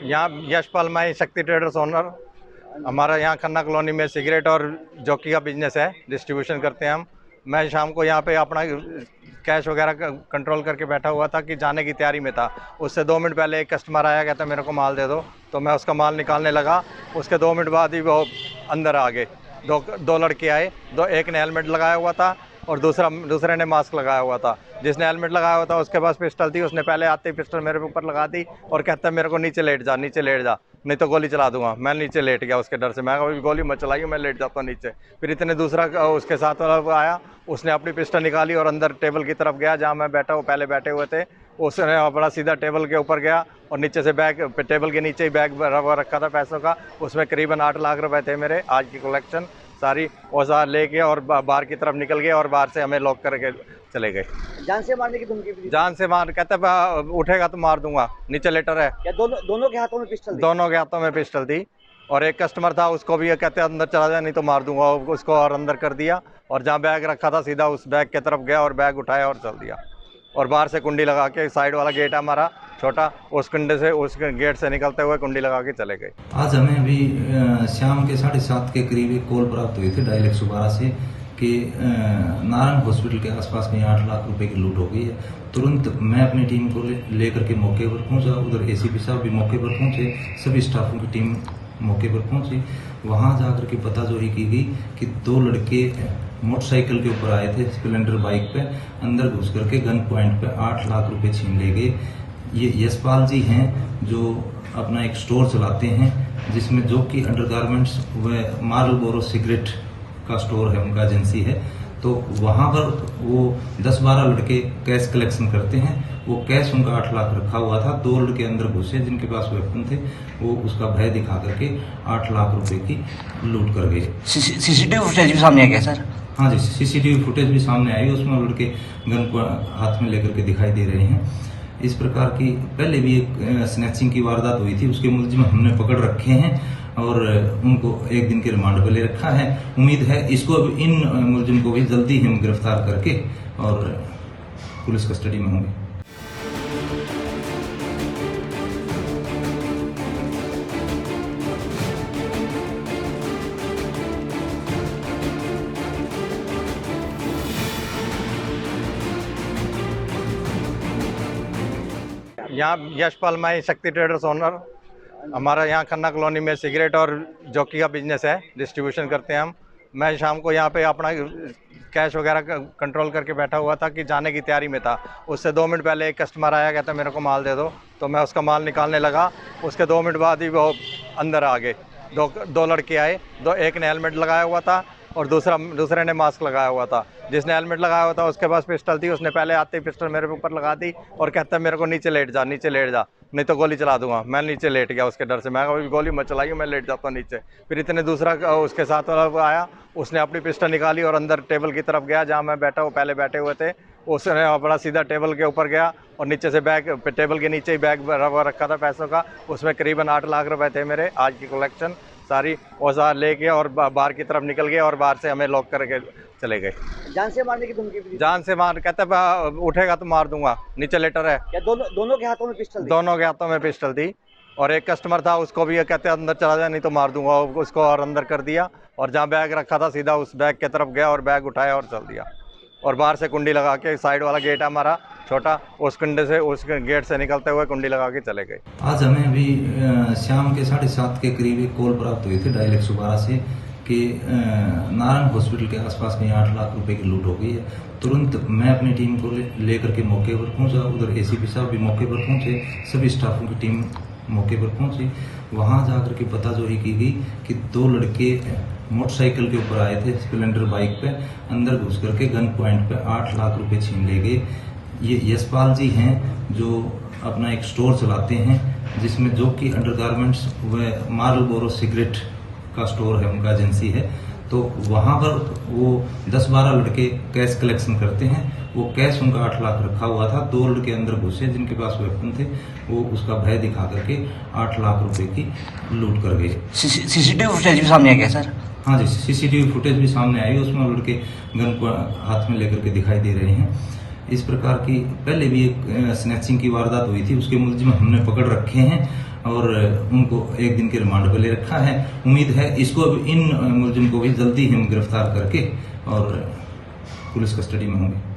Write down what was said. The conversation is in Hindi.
यहाँ यशपाल माई शक्ति ट्रेडर्स ओनर। हमारा यहाँ खन्ना कॉलोनी में सिगरेट और जॉकी का बिजनेस है, डिस्ट्रीब्यूशन करते हैं हम। मैं शाम को यहाँ पे अपना कैश वगैरह कंट्रोल करके बैठा हुआ था कि जाने की तैयारी में था। उससे 2 मिनट पहले एक कस्टमर आया, कहता मेरे को माल दे दो, तो मैं उसका माल निकालने लगा। उसके 2 मिनट बाद ही वो अंदर आ गए। दो लड़के आए, एक ने हेलमेट लगाया हुआ था और दूसरे ने मास्क लगाया हुआ था। जिसने हेलमेट लगाया हुआ था उसके पास पिस्टल थी। उसने पहले आते ही पिस्टल मेरे ऊपर लगा दी और कहता है मेरे को नीचे लेट जा, नहीं तो गोली चला दूंगा। मैं नीचे लेट गया उसके डर से। मैं कहा गोली मत चलाइए, मैं लेट जाता हूँ नीचे। फिर इतने दूसरा उसके साथ वाला आया, उसने अपनी पिस्टल निकाली और अंदर टेबल की तरफ गया जहाँ मैं बैठा, वो पहले बैठे हुए थे। उसने अपना सीधा टेबल के ऊपर गया और नीचे से बैग, टेबल के नीचे ही बैग रखा था पैसों का। उसमें करीबन 8 लाख रुपए थे मेरे, आज की कलेक्शन सारी। औजार लेके और बाहर की तरफ निकल गए और बाहर से हमें लॉक करके चले गए। जान से मारने की धमकी भी दी? जान से मार, कहता उठेगा तो मार दूंगा, नीचे लेटर है। क्या दोनों के हाथों में पिस्टल थी? दोनों के हाथों में पिस्टल थी। और एक कस्टमर था, उसको भी कहते अंदर चला जाए नहीं तो मार दूंगा, उसको और अंदर कर दिया। और जहाँ बैग रखा था सीधा उस बैग की तरफ गया और बैग उठाया और चल दिया। और बाहर से कुंडी लगा के, साइड वाला गेट है हमारा छोटा, उस कुंडे से, उस गेट से निकलते हुए कुंडी लगा के चले गए। आज हमें अभी शाम के 7:30 के करीब एक कॉल प्राप्त हुई थी डायल 112 से कि नारायण हॉस्पिटल के आसपास में 8 लाख रुपए की लूट हो गई है। तुरंत मैं अपनी टीम को लेकर के मौके पर पहुंचा। उधर एसीपी साहब भी मौके पर पहुंचे, सभी स्टाफों की टीम मौके पर पहुंची। वहां जाकर के पताजोरी की गई कि 2 लड़के मोटरसाइकिल के ऊपर आए थे, स्प्लेंडर बाइक पे, अंदर घुस करके गन पॉइंट पे 8 लाख रुपए छीन ले गए। ये यशपाल जी हैं जो अपना एक स्टोर चलाते हैं जिसमें जो कि अंडरगारमेंट्स व मार्लबोरो सिगरेट का स्टोर है, उनका एजेंसी है। तो वहां पर वो 10-12 लड़के कैश कलेक्शन करते हैं। वो कैश उनका 8 लाख रखा हुआ था। 2 लड़के अंदर घुसे जिनके पास वेपन थे, वो उसका भय दिखा करके 8 लाख रुपए की लूट कर गए। सीसीटीवी फुटेज भी सामने आ गया सर? हाँ जी, सीसीटीवी फुटेज भी सामने आई, उसमें लड़के गन को हाथ में लेकर के दिखाई दे रहे हैं। इस प्रकार की पहले भी एक स्नैचिंग की वारदात हुई थी, उसके मुलजिम हमने पकड़ रखे हैं और उनको 1 दिन के रिमांड पर ले रखा है। उम्मीद है इसको, इन मुलजिम को भी जल्दी हम गिरफ्तार करके और पुलिस कस्टडी में होंगे। यहाँ यशपाल माई शक्ति ट्रेडर्स ओनर। हमारा यहाँ खन्ना कॉलोनी में सिगरेट और जॉकी का बिजनेस है, डिस्ट्रीब्यूशन करते हैं हम। मैं शाम को यहाँ पे अपना कैश वगैरह कंट्रोल करके बैठा हुआ था कि जाने की तैयारी में था। उससे 2 मिनट पहले एक कस्टमर आया, कहता मेरे को माल दे दो, तो मैं उसका माल निकालने लगा। उसके 2 मिनट बाद ही वो अंदर आ गए। दो लड़के आए, एक ने हेलमेट लगाया हुआ था और दूसरे ने मास्क लगाया हुआ था। जिसने हेलमेट लगाया हुआ था उसके पास पिस्टल थी। उसने पहले आते ही पिस्टल मेरे ऊपर लगा दी और कहता है मेरे को नीचे लेट जा, नहीं तो गोली चला दूंगा। मैं नीचे लेट गया उसके डर से। मैं कहा गोली मत चलाइए, मैं लेट जाता हूँ नीचे। फिर इतने दूसरा उसके साथ वाला आया, उसने अपनी पिस्टल निकाली और अंदर टेबल की तरफ गया जहाँ मैं बैठा, वो पहले बैठे हुए थे। उसने अपना सीधा टेबल के ऊपर गया और नीचे से बैग, टेबल के नीचे ही बैग रखा था पैसों का। उसमें करीबन 8 लाख रुपए थे मेरे, आज की कलेक्शन सारी। औजार लेके और बाहर की तरफ निकल गए और बाहर से हमें लॉक करके चले गए। जान से मारने की धमकी भी दी? जान से मार, कहता उठेगा तो मार दूंगा, नीचे लेटर है। क्या दोनों के हाथों में पिस्टल थी? दोनों के हाथों में पिस्टल थी। और एक कस्टमर था, उसको भी कहते अंदर चला जाए नहीं तो मार दूंगा, उसको और अंदर कर दिया। और जहाँ बैग रखा था सीधा उस बैग की तरफ गया और बैग उठाया और चल दिया। और बाहर से कुंडी लगा के, साइड वाला गेट है हमारा छोटा, उस कुंडे से, उस गेट से निकलते हुए कुंडी लगा के चले गए। आज हमें अभी शाम के 7:30 के करीब एक कॉल प्राप्त हुई थी डायल 112 से कि नारायण हॉस्पिटल के आसपास में 8 लाख रुपए की लूट हो गई है। तुरंत मैं अपनी टीम को लेकर के मौके पर पहुंचा। उधर एसीपी साहब भी मौके पर पहुंचे, सभी स्टाफों की टीम मौके पर पहुंची। वहां जाकर के पताजोरी की गई कि 2 लड़के मोटरसाइकिल के ऊपर आए थे, स्प्लेंडर बाइक पे, अंदर घुस करके गन पॉइंट पे 8 लाख रुपए छीन ले गए। ये यशपाल जी हैं जो अपना एक स्टोर चलाते हैं जिसमें जो कि अंडरगारमेंट्स व मार्लबोरो सिगरेट का स्टोर है, उनका एजेंसी है। तो वहां पर वो 10-12 लड़के कैश कलेक्शन करते हैं। वो कैश उनका 8 लाख रखा हुआ था। 2 लड़के अंदर घुसे जिनके पास वेपन थे, वो उसका भय दिखा करके 8 लाख रुपए की लूट कर गए। सीसीटीवी फुटेज भी सामने आ गया सर? हाँ जी, सीसीटीवी फुटेज भी सामने आई, उसमें लड़के गन को हाथ में लेकर के दिखाई दे रहे हैं। इस प्रकार की पहले भी एक स्नैचिंग की वारदात हुई थी, उसके मुलजिम हमने पकड़ रखे हैं और उनको 1 दिन के रिमांड पर ले रखा है। उम्मीद है इसको इन मुलजिम को भी जल्दी हम गिरफ्तार करके और पुलिस कस्टडी में होंगे।